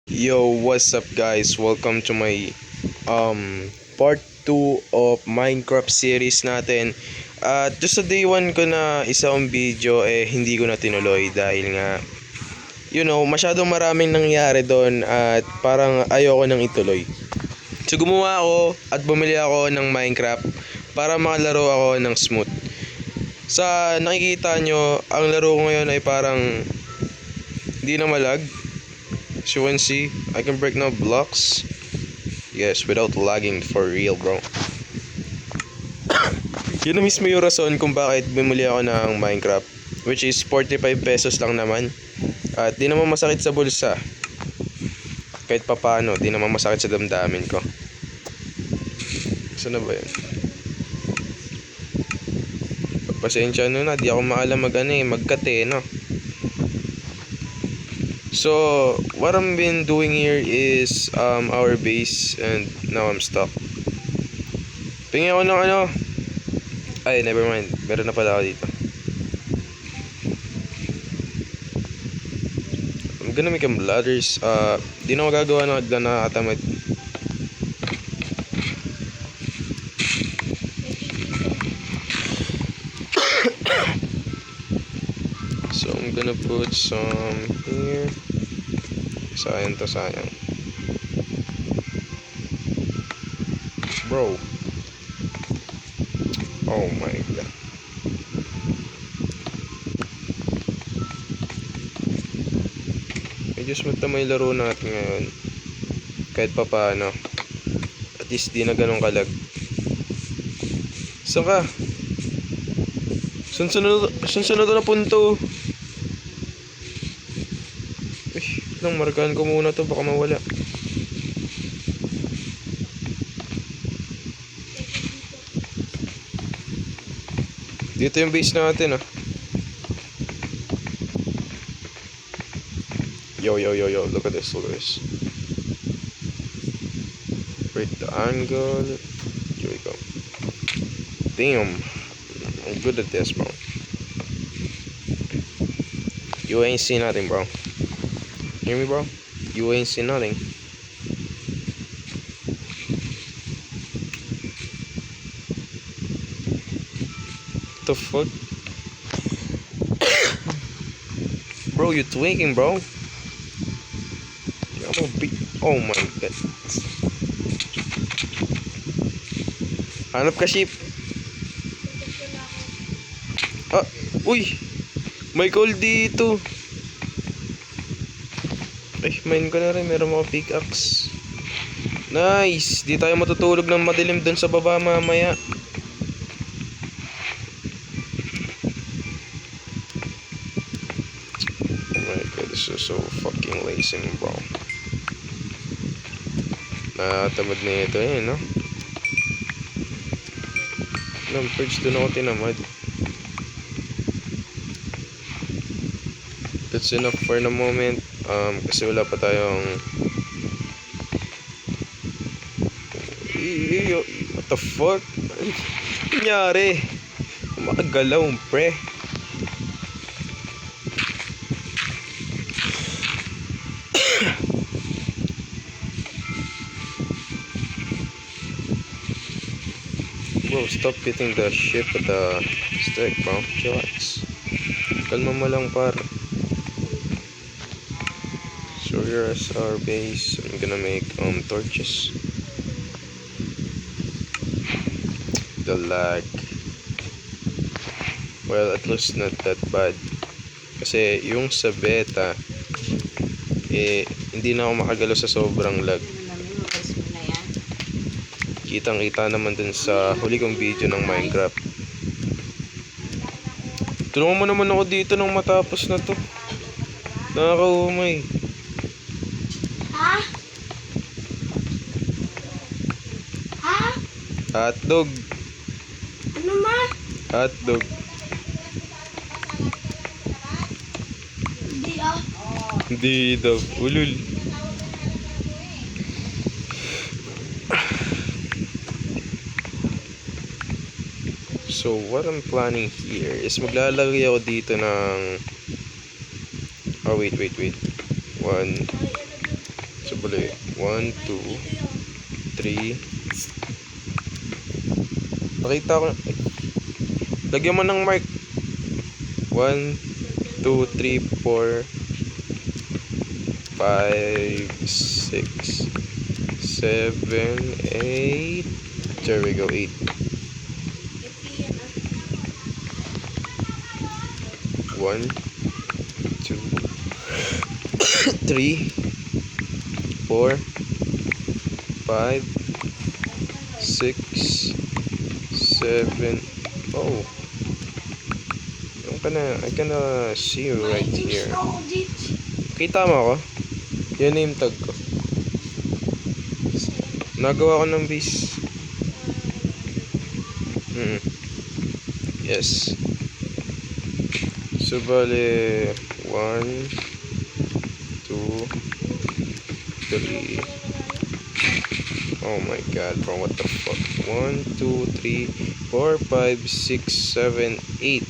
Yo, what's up guys? Welcome to my part 2 of Minecraft series natin. At just sa day 1 ko na isang video hindi ko na tinuloy dahil nga masyadong maraming nangyari doon at parang ayoko nang ituloy. So gumawa ako at bumili ako ng Minecraft para makalaro ako ng smooth. Sa nakikita nyo, ang laro ko ngayon ay parang hindi na malag. As you can see, I can break now blocks. Yes, without lagging for real, bro. Yun na mismo yung rason kung bakit bumili ako ng Minecraft, which is 45 pesos lang naman. At di naman masakit sa bulsa. Kahit papano, di naman masakit sa damdamin ko. Saan na ba yun? Pasensya na, di ako maalam magkate, no? So, what I've been doing here is our base and now I'm stuck. Tingin ako ng ay, never mind. Meron na pala ako dito. I'm gonna make some ladders. Di na magagawa ng agdan na katamad. So, I'm gonna put some here. Sayang to, sayang. Bro. Oh my god. Medyo smooth na may laro natin ngayon. Kahit pa paano. At least di na ganun kalag. Saan ka? Sunod na punto. Nang markahan ko muna to, baka mawala. Dito yung base natin, Yo, look at this. Break the angle. Here we go. Damn, I'm good at this, bro. You ain't seen nothing, bro. Hear me, bro? You ain't seen nothing. What the fuck? Bro, you tweaking, bro. I'm gonna beat. Oh my god. Hanap ka, sheep. Uy! May call dito. Ay, main ko na rin. Meron mga pickaxe. Nice! Di tayo matutulog ng madilim dun sa baba mamaya. Oh my god, this is so fucking lazy, bro. Natamad na ito no? Ng purge dun ako tinamad. That's enough for the moment. Kasi wala pa tayong what the fuck? Ano nangyari? Makagalaw, pre. Bro, stop hitting the shit with the stick, bro. Chillax. Kalma mo lang, par. So here's our base. I'm gonna make torches. The lag, well, at least not that bad. Kasi yung sa beta hindi na ako makagalaw sa sobrang lag. Kitang kita naman dun sa huli kong video ng Minecraft. Tulungan mo naman ako dito nang matapos na to. Nakakaumay. Hotdog. Ano ma? Hotdog. Hindi daw. Ulul. So what I'm planning here is maglalagay ako dito ng wait. 1, Sabali. 1, 2, 3. Nakita ko. Ay. Lagyan mo ng mark. 1, 2, 3, 4, 5, 6, 7, 8. There we go, 8. 1, 2, 3, 4, 5, 6, 7. Oh, I cannot see you right here. Kita mo ako? Yan na yung tag ko. Nagawa ko ng base. Yes. So, bale, 1, 2, 3. Oh my god, bro, what the fuck? 1, 2, 3, 4, 5, 6, 7, 8.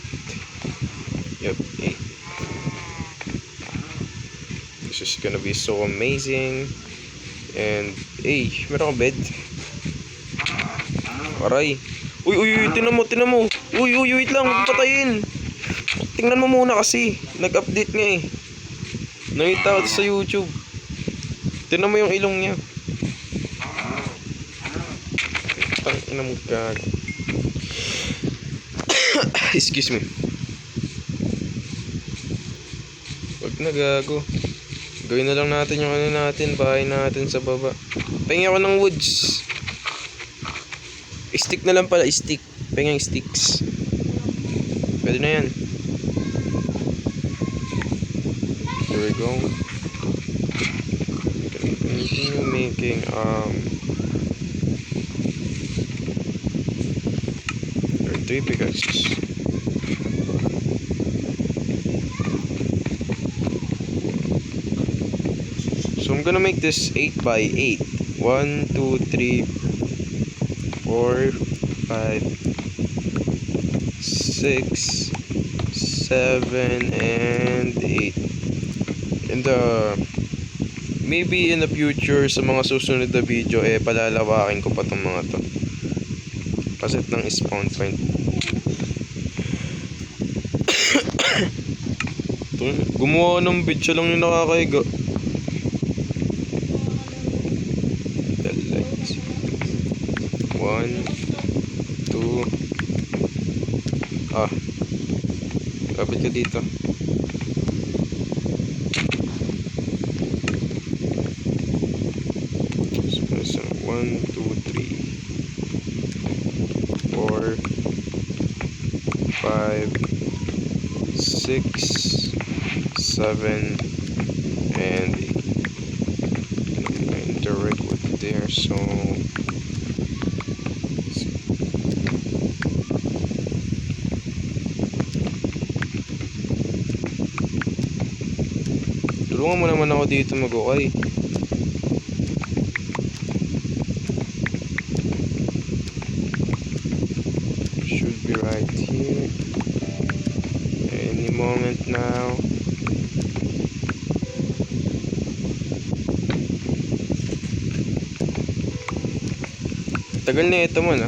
Yep, 8. This is gonna be so amazing. And, hey, meron akong bed. Aray. Uy, tinan mo. Uy, wait lang, huwag patayin. Tingnan mo muna kasi. Nag-update nga eh. Nakita ko sa YouTube. Tingnan mo yung ilong niya. Tangina mo gago. Excuse me. Wag na gago. Gawin na lang natin yung ano natin, bahay natin sa baba. Pahingi ako ng woods. Stick na lang pala, stick. Pahingi sticks. Pwede na yan. There we go. Continue making there are 3 pickaxes. So I'm gonna make this 8 by 8. 1, 2, 3, 4, 5, 6, 7, and 8. And maybe in the future sa mga susunod na video palalawakin ko pa tong mga to. Kasi ng spawn point. Gumawa ng video lang yung nakakaiga. The lights. 1, 2. Kapit ka dito. So, 1, 2, 3, 4, 5, 6, 7, and 8. Interact with there, so tulungan mo naman ako dito mag-okay. Should be right here any moment now. Tagal na ito man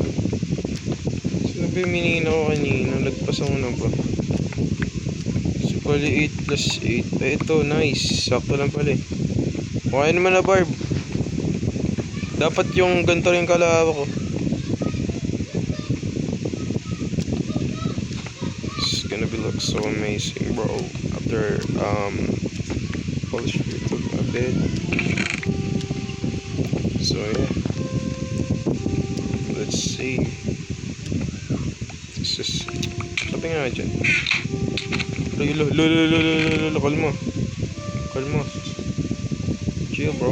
Sino ba yung minina ko kanina? Lagpas ako na ba? So pali 8 plus 8. Ito nice. Sakto lang pala eh. Okay naman na Barb. Dapat yung ganito rin kalawa ko. It's gonna be look so amazing bro. After polish a bit. So yeah. Let's see. This is... Sabi nga dyan. Kalma. Chill bro.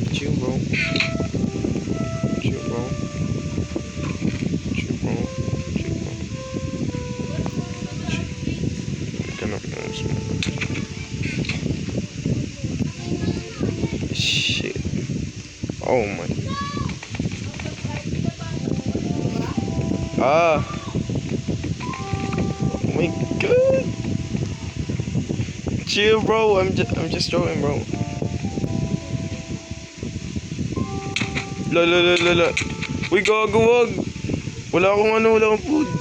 Chill bro. Shit. Oh my. Oh my god. Chill bro, I'm just joking bro. Lala. Uy, gago, wag. Wala akong food.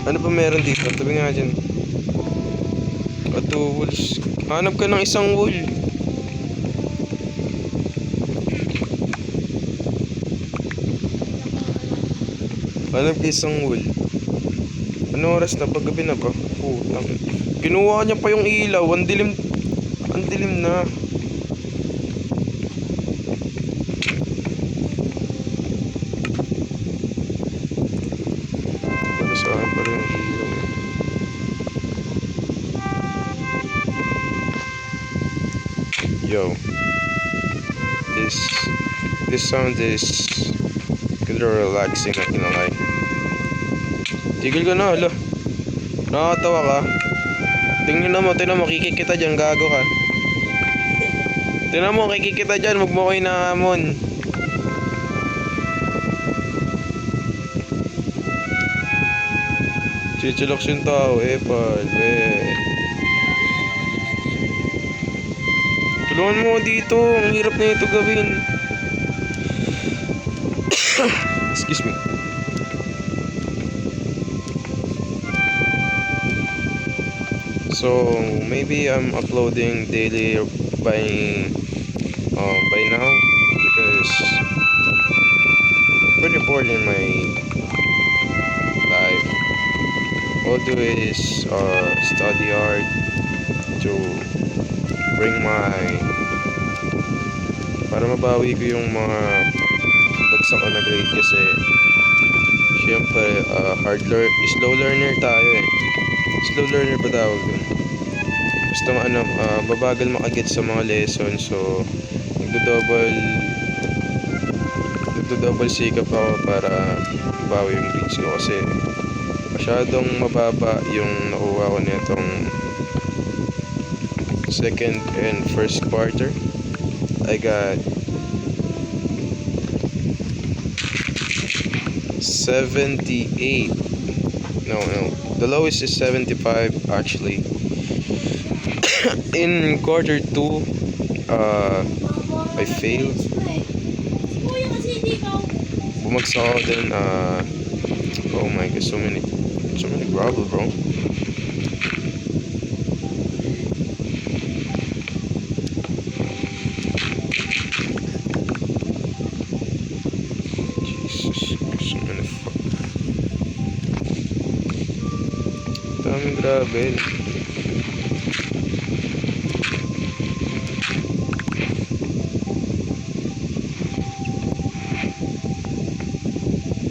Ano pa meron dito? Tabi nga dyan. Tools. Hanap ka ng isang wool. Hanap ka isang wool. Ano oras na? Paggabi na ba? Putang. Kinuha niya pa yung ilaw. Ang dilim na. Para sa akin pa rin yung ilaw. Yo. This sound is kind of relaxing, not gonna lie. Tigil ka na, hala. Nakakatawa ka. Tingnan mo, kikikita dyan, gago ka. Tingnan mo, kikikita dyan, wag mo ko inaamon. Chichiloks yung tao, pal, tulungan mo dito, ang hirap na ito gawin. Excuse me. So maybe I'm uploading daily by now because pretty bored in my life. All I do is study hard to bring para mabawi ko yung mga bagsak ko na grade kasi syempre slow learner tayo eh. Slow learner ba tawag dun? Basta babagal makaget sa mga lessons, so nagdo-double sikap ako para bawi yung grades ko kasi masyadong mababa yung nakuha ko nitong second and first quarter. I got 78. No, the lowest is 75 actually. In quarter 2 I failed. Bumagsak ako din. Oh my god, so many gravel, bro. Daming grabe.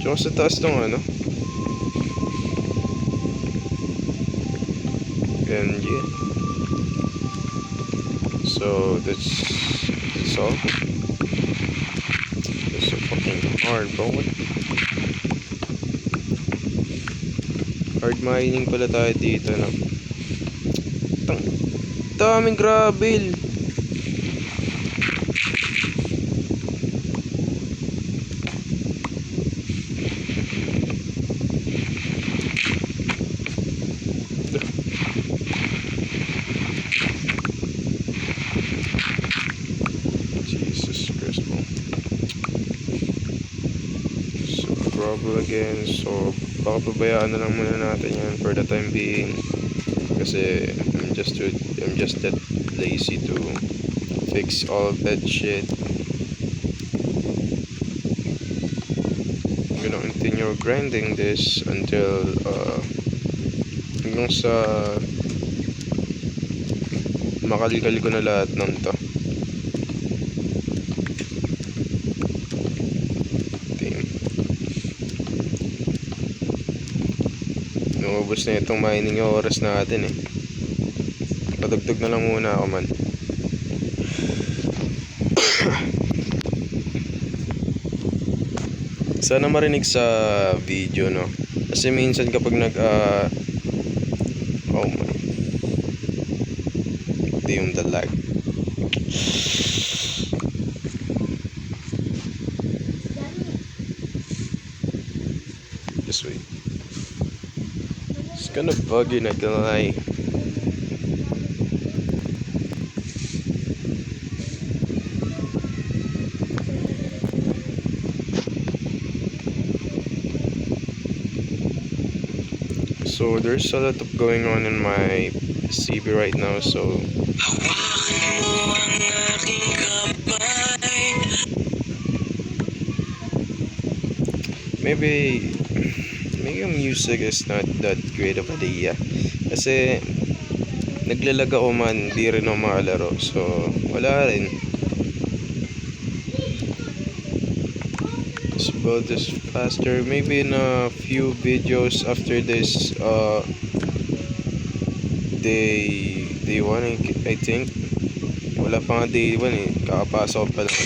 Tsaka sa taas nung ano. And yeah. So that's all. It's so fucking hard, bro. Hard mining pala tayo dito, no? Daming gravel. Jesus Christ, bro. So gravel again. So baka pabayaan na lang muna natin yan for the time being kasi I'm just that lazy to fix all of that shit. I'm gonna continue grinding this until hanggang sa makalkal ko na lahat ng to. Ubus na itong mining yung oras natin eh. Padugtog na lang muna ako man. Sana marinig sa video, no? Kasi minsan kapag oh my, yung the lag. Just wait. It's kind of buggy, not gonna lie. So there's a lot of going on in my CB right now, so maybe making music is not that great of idea. Kasi naglalag ako man, di rin ako makalaro. So wala rin. Let's build this faster. Maybe in a few videos after this day 1 I think. Wala pa nga day 1 eh. Kakapasok pa lang.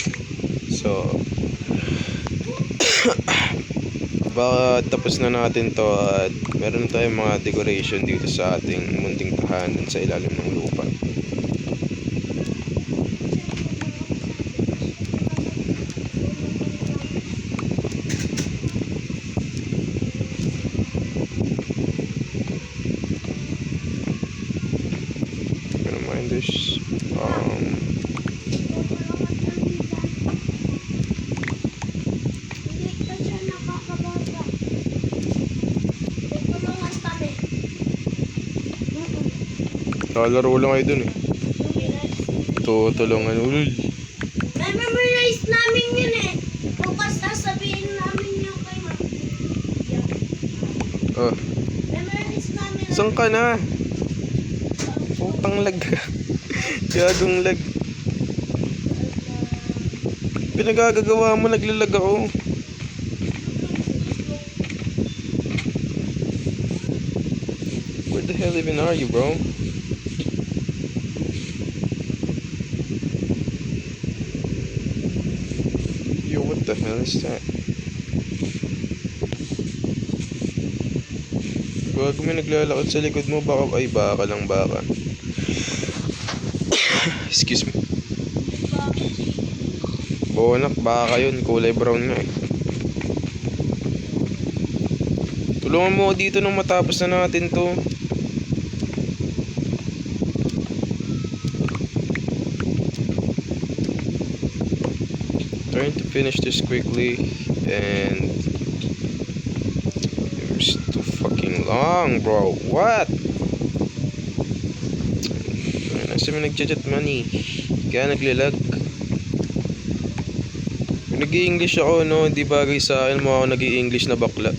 So baka tapos na natin to at meron tayong mga decoration dito sa ating munting tahanan sa ilalim ng lupa. Gonna mind this. Hindi pa siya nakakabasa. Tutulungan kami. Lalaro lang kayo dun eh. Tutulungan ulit. Memorize namin yun eh. Bukas sasabihin namin yung kay ma'am. Oh, Memorize namin. saan ka na? Putang lag. Gagong lag. Pinagagagawa mo, naglalag ako. Where the hell even are you, bro? Yo, what the hell is that? Bago may naglalakad sa likod mo, baka ay baka lang baka. Excuse me. Bonak, baka yun, kulay brown nga eh. Tulungan mo ako dito nung matapos na natin to. Trying to finish this quickly and it's too fucking long, bro. What? Nasa may nagchat money. Kaya naglalag. Nag-i-English ako, no? Hindi bagay sa akin mo ako nag-i-English na bakla.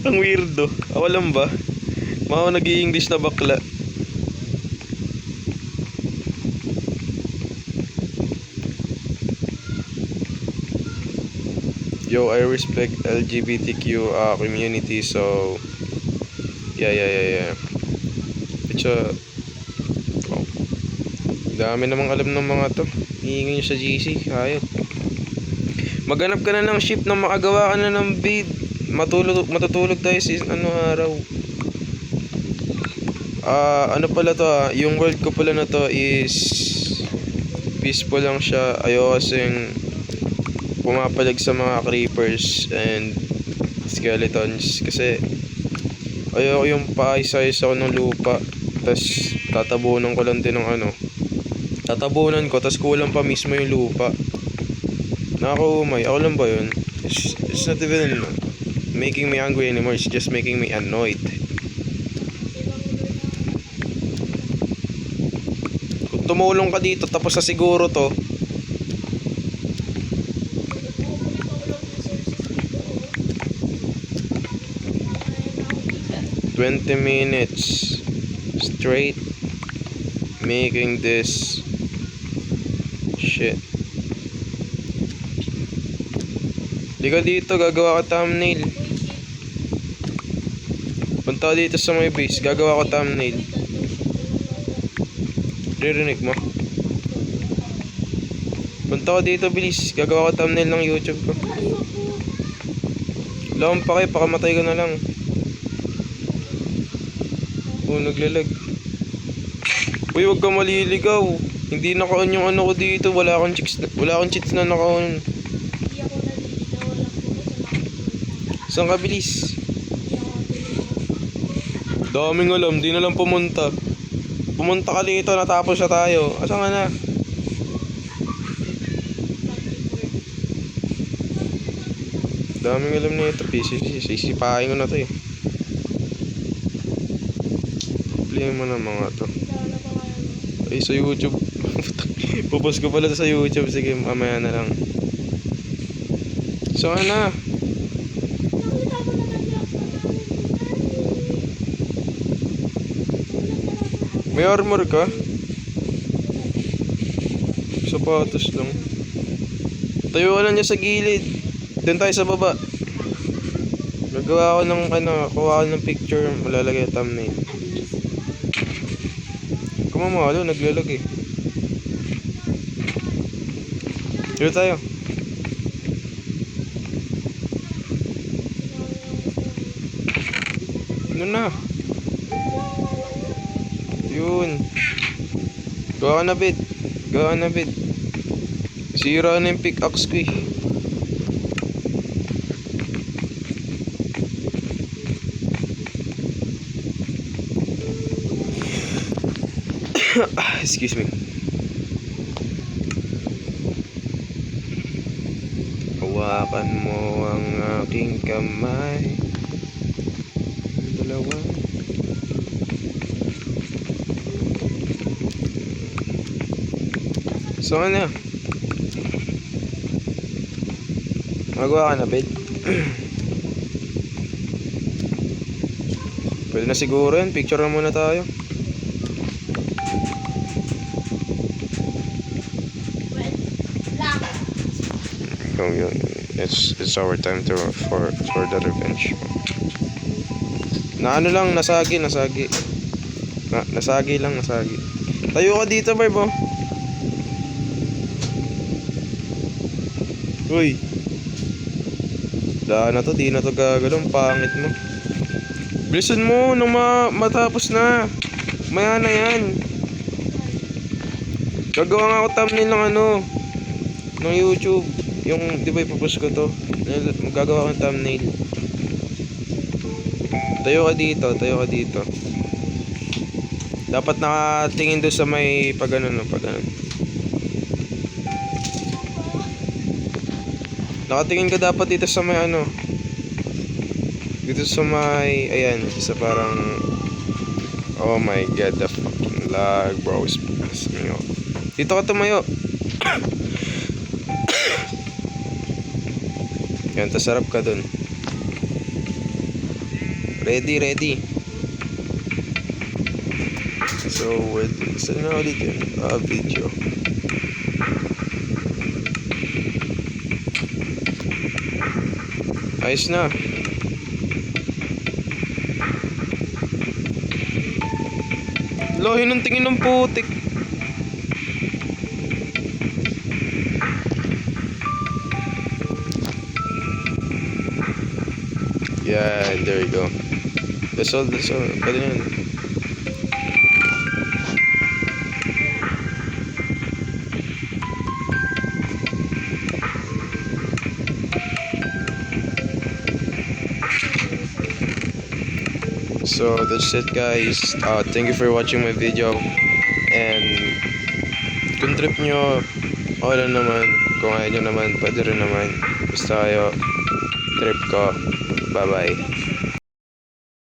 Ang weirdo. Ako lang ba? Mga ako nag-i-English na bakla. Yo, I respect LGBTQ community, so yeah. It's oh. Dami namang alam ng mga to. Hihingi nyo sa GC, hayop. Maghanap ka na ng ship na makagawa ka na ng bid. Matutulog tayo sa araw. Ano pala to yung world ko pala na to is peaceful lang siya. Ayoko kasing pumapalag sa mga creepers and skeletons kasi ayoko yung paayos-ayos ako ng lupa tas tatabunan ko lang din ng tatabunan ko tas kulang pa mismo yung lupa. Nakakaumay. Ako lang ba yun? It's not even making me angry anymore. It's just making me annoyed. Kung tumulong ka dito tapos sa siguro to 20 minutes straight making this shit. Di ka dito, gagawa ka thumbnail. Punta ka dito sa my base, gagawa ko thumbnail. Ririnig mo? Punta ka dito, bilis. Gagawa ko thumbnail ng YouTube ko. Wala akong pake, pakamatay ka na lang. Oh, naglalag. Uy, wag ka maliligaw. Hindi naka-on yung ko dito. Wala akong cheats na naka-on. Saan ka, bilis? Daming alam, di na lang pumunta. Pumunta ka dito, natapos na tayo. Asan ka na? Daming alam na ito, PCC. Sisipahin ko na to eh. problema ng mga to? Wala pa nga. Ay, sa YouTube. Pupost ko pala to sa YouTube. Sige, mamaya na lang. So, ano? Nakita mo naman yung May armor ka? Sapatos lang. Tayo ka lang niya sa gilid. Doon tayo sa baba. Gagawa ako ng kuha ako ng picture. Malalagay yung thumbnail. Kumamalo, naglalag eh. Dito tayo. Ano na? Yun. Gawa na bit. Gawa na bit. Sira na yung pickaxe ko eh. Excuse me. Hawakan mo ang aking kamay. Dalawa. So ano? Magawa ka na, bed? Pwede na siguro yan. Picture na muna tayo. Oh, it's our time for the revenge. Na ano lang, nasagi. Nasagi lang. Tayo ka dito, Barb, oh. Uy. Daan na to, di na to gagalong, pangit mo. Bilisan mo nung matapos na. Maya na yan. Gagawa nga ako thumbnail ng ng YouTube. Yung, di ba ipopost ko to? Magagawa ko ng thumbnail. Tayo ka dito. Dapat nakatingin doon sa may pag ganun. Nakatingin ka dapat dito sa may dito sa may, ayan, sa parang, oh my god, the fucking lag, bro, is passing me off. Dito ka tumayo. Yan, tasarap ka dun. Ready. So, saan na ulit yun? Video. Ayos na. Lohin ng tingin ng putik. Yeah, there you go. That's all. Pwede na yun. So that's it, guys. Thank you for watching my video. And kung trip nyo, okay lang naman. Kung ayaw nyo naman, pwede rin naman. Basta kayo, trip ko. Bye bye.